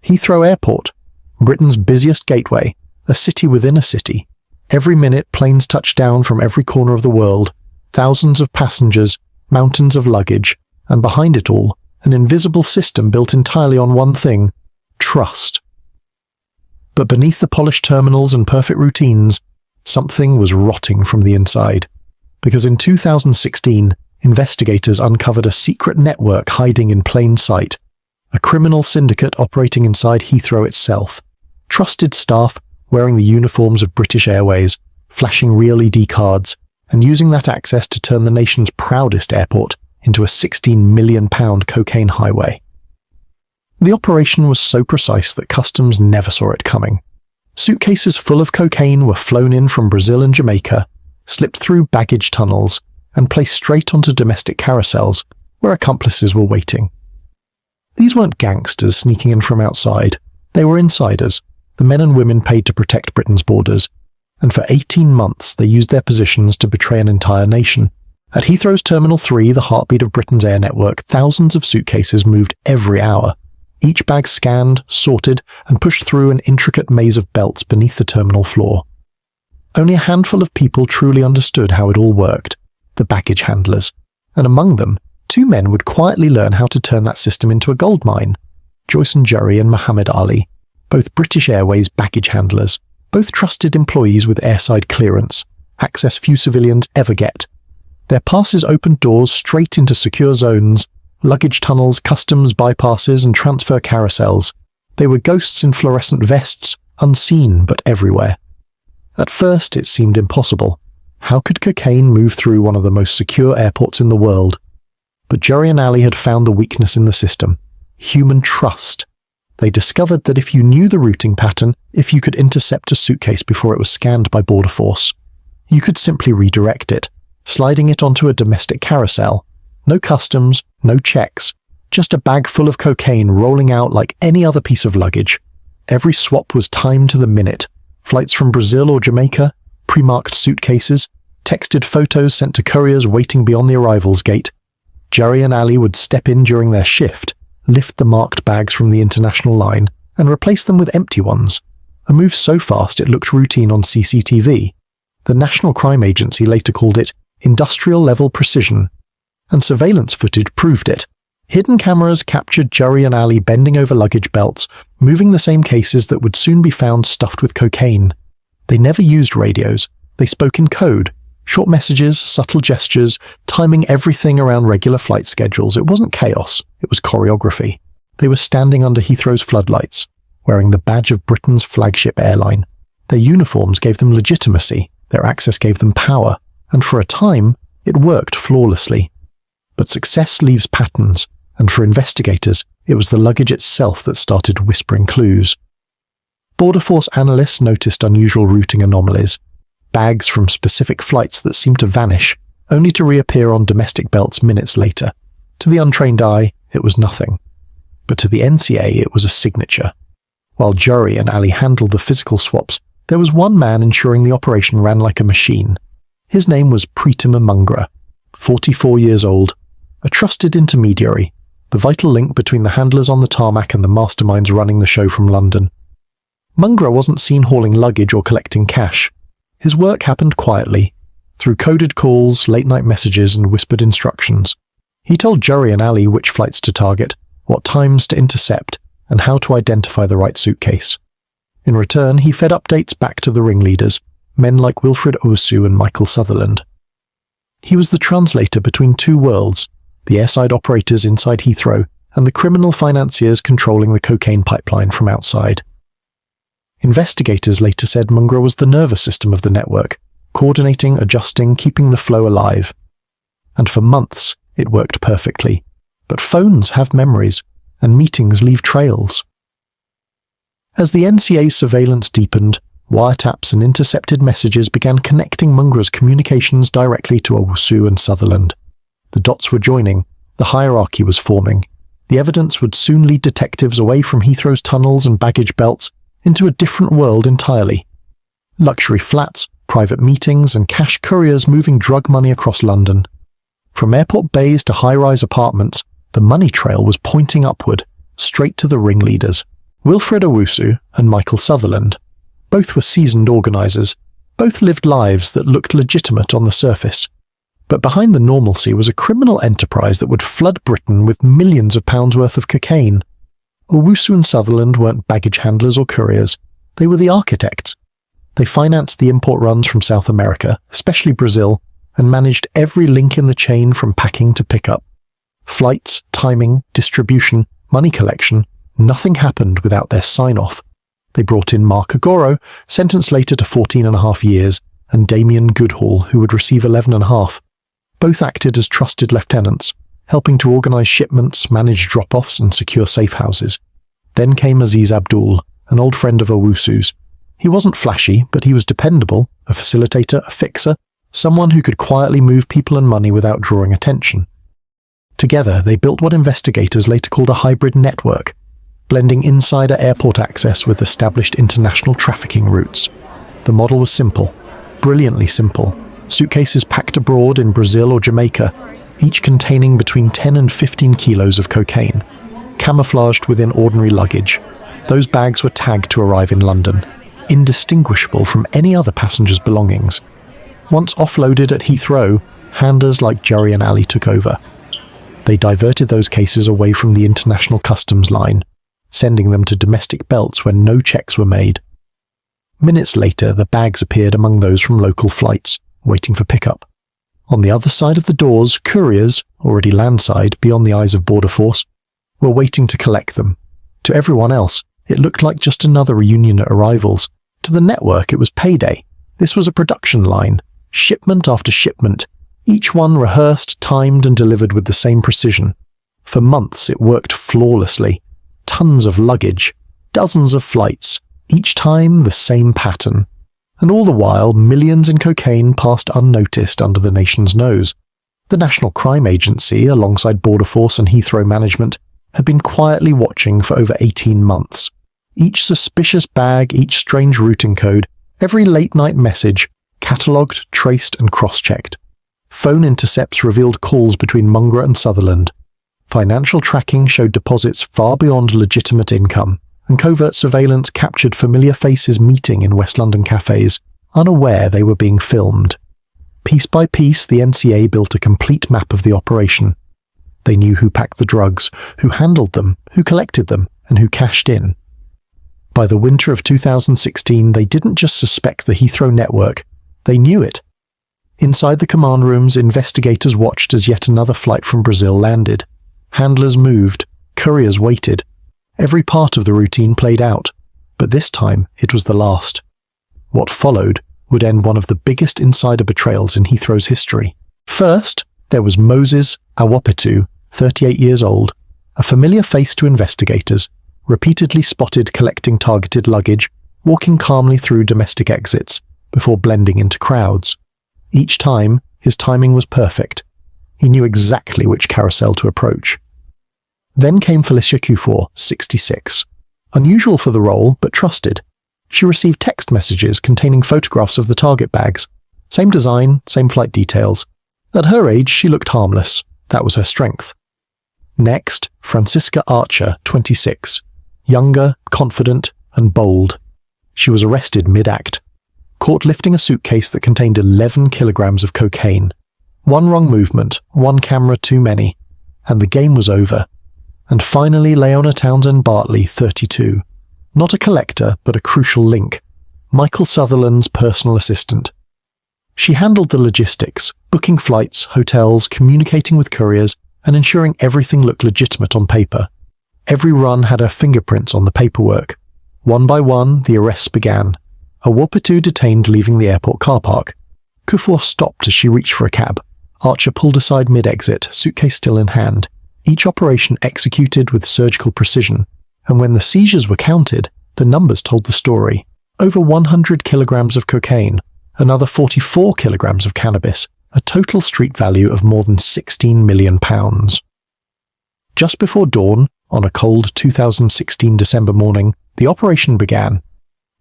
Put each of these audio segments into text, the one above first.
Heathrow Airport, Britain's busiest gateway, a city within a city. Every minute, planes touch down from every corner of the world, thousands of passengers, mountains of luggage, and behind it all, an invisible system built entirely on one thing: trust. But beneath the polished terminals and perfect routines, something was rotting from the inside. Because in 2016, investigators uncovered a secret network hiding in plain sight, a criminal syndicate operating inside Heathrow itself. Trusted staff wearing the uniforms of British Airways, flashing real ED cards, and using that access to turn the nation's proudest airport into a £16 million cocaine highway. The operation was so precise that customs never saw it coming. Suitcases full of cocaine were flown in from Brazil and Jamaica, slipped through baggage tunnels, and placed straight onto domestic carousels, where accomplices were waiting. These weren't gangsters sneaking in from outside. They were insiders, the men and women paid to protect Britain's borders. And for 18 months they used their positions to betray an entire nation. At Heathrow's Terminal 3, the heartbeat of Britain's air network, thousands of suitcases moved every hour, each bag scanned, sorted, and pushed through an intricate maze of belts beneath the terminal floor. Only a handful of people truly understood how it all worked: the baggage handlers. And among them, 2 men would quietly learn how to turn that system into a goldmine: Joysen Jhurry and Mohammad, both British Airways baggage handlers, both trusted employees with airside clearance, access few civilians ever get. Their passes opened doors straight into secure zones, luggage tunnels, customs bypasses, and transfer carousels. They were ghosts in fluorescent vests, unseen but everywhere. At first it seemed impossible. How could cocaine move through one of the most secure airports in the world? But Jhurry and Ali had found the weakness in the system: human trust. They discovered that if you knew the routing pattern, if you could intercept a suitcase before it was scanned by Border Force, you could simply redirect it, sliding it onto a domestic carousel. No customs, no checks, just a bag full of cocaine rolling out like any other piece of luggage. Every swap was timed to the minute. Flights from Brazil or Jamaica, pre-marked suitcases, texted photos sent to couriers waiting beyond the arrivals gate. Jhurry and Ali would step in during their shift, lift the marked bags from the international line, and replace them with empty ones. A move so fast it looked routine on CCTV. The National Crime Agency later called it industrial-level precision, and surveillance footage proved it. Hidden cameras captured Jhurry and Ali bending over luggage belts, moving the same cases that would soon be found stuffed with cocaine. They never used radios. They spoke in code, short messages, subtle gestures, timing everything around regular flight schedules. It wasn't chaos, it was choreography. They were standing under Heathrow's floodlights, wearing the badge of Britain's flagship airline. Their uniforms gave them legitimacy, their access gave them power, and for a time, it worked flawlessly. But success leaves patterns, and for investigators, it was the luggage itself that started whispering clues. Border Force analysts noticed unusual routing anomalies: bags from specific flights that seemed to vanish, only to reappear on domestic belts minutes later. To the untrained eye, it was nothing. But to the NCA, it was a signature. While Jhurry and Ali handled the physical swaps, there was one man ensuring the operation ran like a machine. His name was Preetima Mungra, 44 years old, a trusted intermediary, the vital link between the handlers on the tarmac and the masterminds running the show from London. Mungra wasn't seen hauling luggage or collecting cash. His work happened quietly, through coded calls, late-night messages, and whispered instructions. He told Jhurry and Ali which flights to target, what times to intercept, and how to identify the right suitcase. In return, he fed updates back to the ringleaders, men like Wilfred Owusu and Michael Sutherland. He was the translator between two worlds: the airside operators inside Heathrow and the criminal financiers controlling the cocaine pipeline from outside. Investigators later said Mungra was the nervous system of the network, coordinating, adjusting, keeping the flow alive. And for months, it worked perfectly. But phones have memories, and meetings leave trails. As the NCA's surveillance deepened, wiretaps and intercepted messages began connecting Mungra's communications directly to Owusu and Sutherland. The dots were joining, the hierarchy was forming. The evidence would soon lead detectives away from Heathrow's tunnels and baggage belts into a different world entirely. Luxury flats, private meetings, and cash couriers moving drug money across London. From airport bays to high-rise apartments, the money trail was pointing upward, straight to the ringleaders, Wilfred Owusu and Michael Sutherland. Both were seasoned organisers. Both lived lives that looked legitimate on the surface. But behind the normalcy was a criminal enterprise that would flood Britain with millions of pounds worth of cocaine. Owusu and Sutherland weren't baggage handlers or couriers. They were the architects. They financed the import runs from South America, especially Brazil, and managed every link in the chain from packing to pickup. Flights, timing, distribution, money collection, nothing happened without their sign-off. They brought in Mark Agoro, sentenced later to 14.5 years, and Damien Goodhall, who would receive 11.5. Both acted as trusted lieutenants, helping to organise shipments, manage drop-offs and secure safe houses. Then came Aziz Abdul, an old friend of Owusu's. He wasn't flashy, but he was dependable, a facilitator, a fixer, someone who could quietly move people and money without drawing attention. Together, they built what investigators later called a hybrid network, blending insider airport access with established international trafficking routes. The model was simple, brilliantly simple. Suitcases packed abroad in Brazil or Jamaica, each containing between 10 and 15 kilos of cocaine, camouflaged within ordinary luggage. Those bags were tagged to arrive in London, indistinguishable from any other passenger's belongings. Once offloaded at Heathrow, handlers like Jhurry and Ali took over. They diverted those cases away from the international customs line, sending them to domestic belts where no checks were made. Minutes later, the bags appeared among those from local flights, waiting for pickup. On the other side of the doors, couriers, already landside beyond the eyes of Border Force, were waiting to collect them. To everyone else, it looked like just another reunion at arrivals. To the network, it was payday. This was a production line, shipment after shipment, each one rehearsed, timed and delivered with the same precision. For months it worked flawlessly. Tons of luggage, dozens of flights, each time the same pattern. And all the while, millions in cocaine passed unnoticed under the nation's nose. The National Crime Agency, alongside Border Force and Heathrow management, had been quietly watching for over 18 months. Each suspicious bag, each strange routing code, every late-night message, catalogued, traced and cross-checked. Phone intercepts revealed calls between Mungra and Sutherland. Financial tracking showed deposits far beyond legitimate income, and covert surveillance captured familiar faces meeting in West London cafes, unaware they were being filmed. Piece by piece, the NCA built a complete map of the operation. They knew who packed the drugs, who handled them, who collected them, and who cashed in. By the winter of 2016, they didn't just suspect the Heathrow network, they knew it. Inside the command rooms, investigators watched as yet another flight from Brazil landed. Handlers moved, couriers waited. Every part of the routine played out, but this time it was the last. What followed would end one of the biggest insider betrayals in Heathrow's history. First, there was Moses Awapetu, 38 years old, a familiar face to investigators, repeatedly spotted collecting targeted luggage, walking calmly through domestic exits before blending into crowds. Each time, his timing was perfect. He knew exactly which carousel to approach. Then came Felicia Kufor, 66. Unusual for the role, but trusted. She received text messages containing photographs of the target bags. Same design, same flight details. At her age, she looked harmless. That was her strength. Next, Francisca Archer, 26. Younger, confident, and bold. She was arrested mid-act. Caught lifting a suitcase that contained 11 kilograms of cocaine. One wrong movement, one camera too many, and the game was over. And finally, Leona Townsend Bartley, 32. Not a collector, but a crucial link. Michael Sutherland's personal assistant. She handled the logistics, booking flights, hotels, communicating with couriers, and ensuring everything looked legitimate on paper. Every run had her fingerprints on the paperwork. One by one, the arrests began. Awapetu detained leaving the airport car park. Kufor stopped as she reached for a cab. Archer pulled aside mid-exit, suitcase still in hand. Each operation executed with surgical precision, and when the seizures were counted, the numbers told the story. Over 100 kilograms of cocaine, another 44 kilograms of cannabis, a total street value of more than £16 million. Just before dawn, on a cold 2016 December morning, the operation began.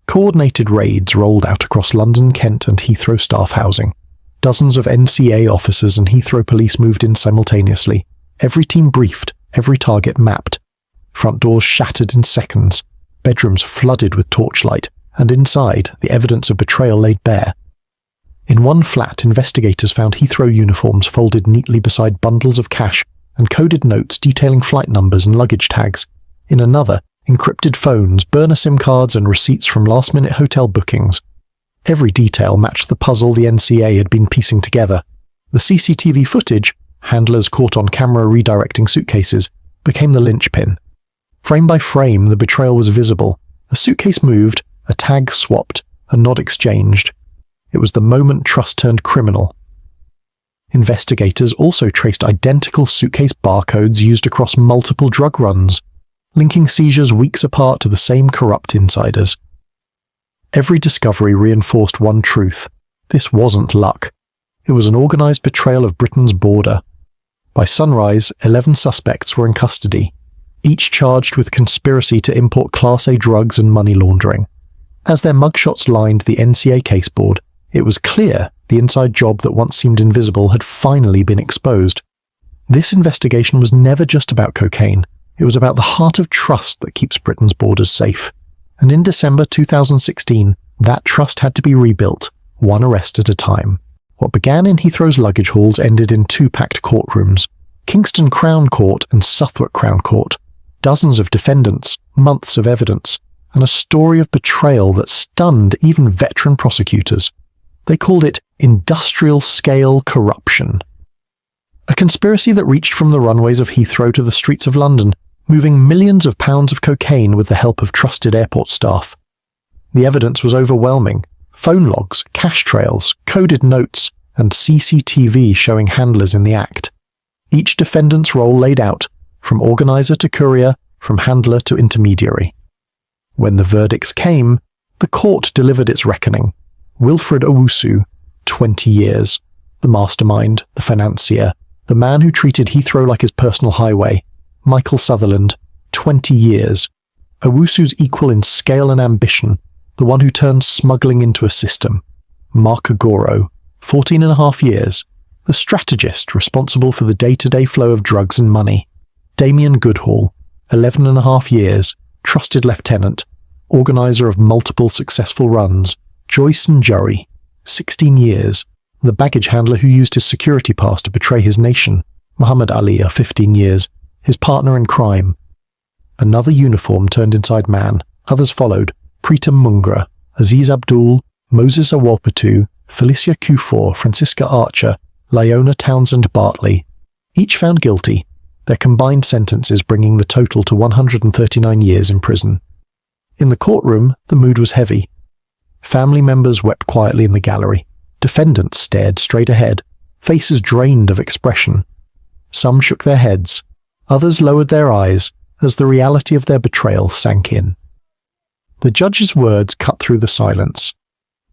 Coordinated raids rolled out across London, Kent and Heathrow staff housing. Dozens of NCA officers and Heathrow police moved in simultaneously. Every team briefed, every target mapped. Front doors shattered in seconds. bedrooms flooded with torchlight, and inside, the evidence of betrayal laid bare. In one flat, investigators found Heathrow uniforms folded neatly beside bundles of cash and coded notes detailing flight numbers and luggage tags. In another, encrypted phones, burner SIM cards, and receipts from last-minute hotel bookings. Every detail matched the puzzle the NCA had been piecing together. The CCTV footage, handlers caught on camera redirecting suitcases, became the linchpin. Frame by frame, the betrayal was visible. A suitcase moved, a tag swapped, a nod exchanged. It was the moment trust turned criminal. Investigators also traced identical suitcase barcodes used across multiple drug runs, linking seizures weeks apart to the same corrupt insiders. Every discovery reinforced one truth. This wasn't luck. It was an organised betrayal of Britain's border. By sunrise, 11 suspects were in custody, each charged with conspiracy to import Class A drugs and money laundering. As their mugshots lined the NCA caseboard, it was clear the inside job that once seemed invisible had finally been exposed. This investigation was never just about cocaine. It was about the heart of trust that keeps Britain's borders safe. And in December 2016, that trust had to be rebuilt, one arrest at a time. What began in Heathrow's luggage halls ended in two packed courtrooms, Kingston Crown Court and Southwark Crown Court. Dozens of defendants, months of evidence, and a story of betrayal that stunned even veteran prosecutors. They called it industrial-scale corruption. A conspiracy that reached from the runways of Heathrow to the streets of London, moving millions of pounds of cocaine with the help of trusted airport staff. The evidence was overwhelming. Phone logs, cash trails, coded notes, and CCTV showing handlers in the act. Each defendant's role laid out, from organizer to courier, from handler to intermediary. When the verdicts came, the court delivered its reckoning. Wilfred Owusu, 20 years. The mastermind, the financier, the man who treated Heathrow like his personal highway. Michael Sutherland, 20 years. Owusu's equal in scale and ambition, the one who turned smuggling into a system. Mark Agoro, 14.5 years. The strategist responsible for the day-to-day flow of drugs and money. Damien Goodhall, 11.5 years. Trusted lieutenant, organizer of multiple successful runs. Joysen Jhurry, 16 years. The baggage handler who used his security pass to betray his nation. Mohammad Ali, 15 years. His partner in crime. Another uniform turned inside man. Others followed. Pritam Mungra, Aziz Abdul, Moses Awolpatu, Felicia Kufor, Francisca Archer, Lyona Townsend Bartley. Each found guilty, their combined sentences bringing the total to 139 years in prison. In the courtroom, the mood was heavy. Family members wept quietly in the gallery. Defendants stared straight ahead, faces drained of expression. Some shook their heads. Others lowered their eyes as the reality of their betrayal sank in. The judge's words cut through the silence.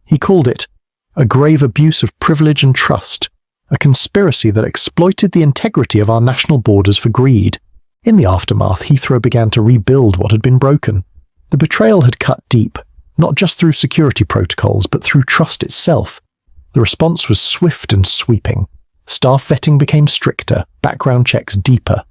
He called it a grave abuse of privilege and trust, a conspiracy that exploited the integrity of our national borders for greed. In the aftermath, Heathrow began to rebuild what had been broken. The betrayal had cut deep, not just through security protocols, but through trust itself. The response was swift and sweeping. Staff vetting became stricter, background checks deeper.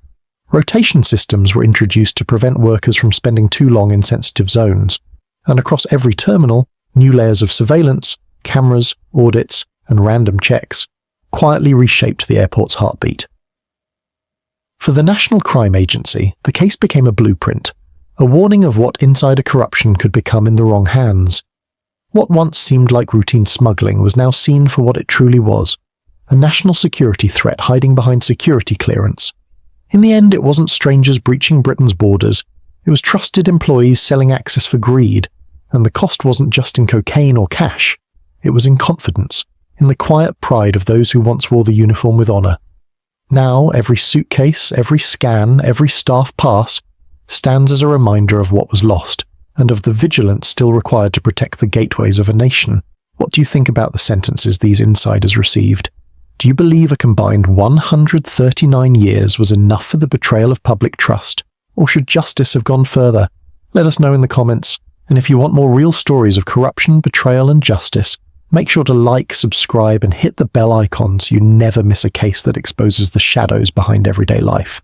Rotation systems were introduced to prevent workers from spending too long in sensitive zones. And across every terminal, new layers of surveillance, cameras, audits, and random checks quietly reshaped the airport's heartbeat. For the National Crime Agency, the case became a blueprint, a warning of what insider corruption could become in the wrong hands. What once seemed like routine smuggling was now seen for what it truly was, a national security threat hiding behind security clearance. In the end, it wasn't strangers breaching Britain's borders, it was trusted employees selling access for greed, and the cost wasn't just in cocaine or cash, it was in confidence, in the quiet pride of those who once wore the uniform with honour. Now, every suitcase, every scan, every staff pass stands as a reminder of what was lost, and of the vigilance still required to protect the gateways of a nation. What do you think about the sentences these insiders received? Do you believe a combined 139 years was enough for the betrayal of public trust? Or should justice have gone further? Let us know in the comments. And if you want more real stories of corruption, betrayal and justice, make sure to like, subscribe and hit the bell icon so you never miss a case that exposes the shadows behind everyday life.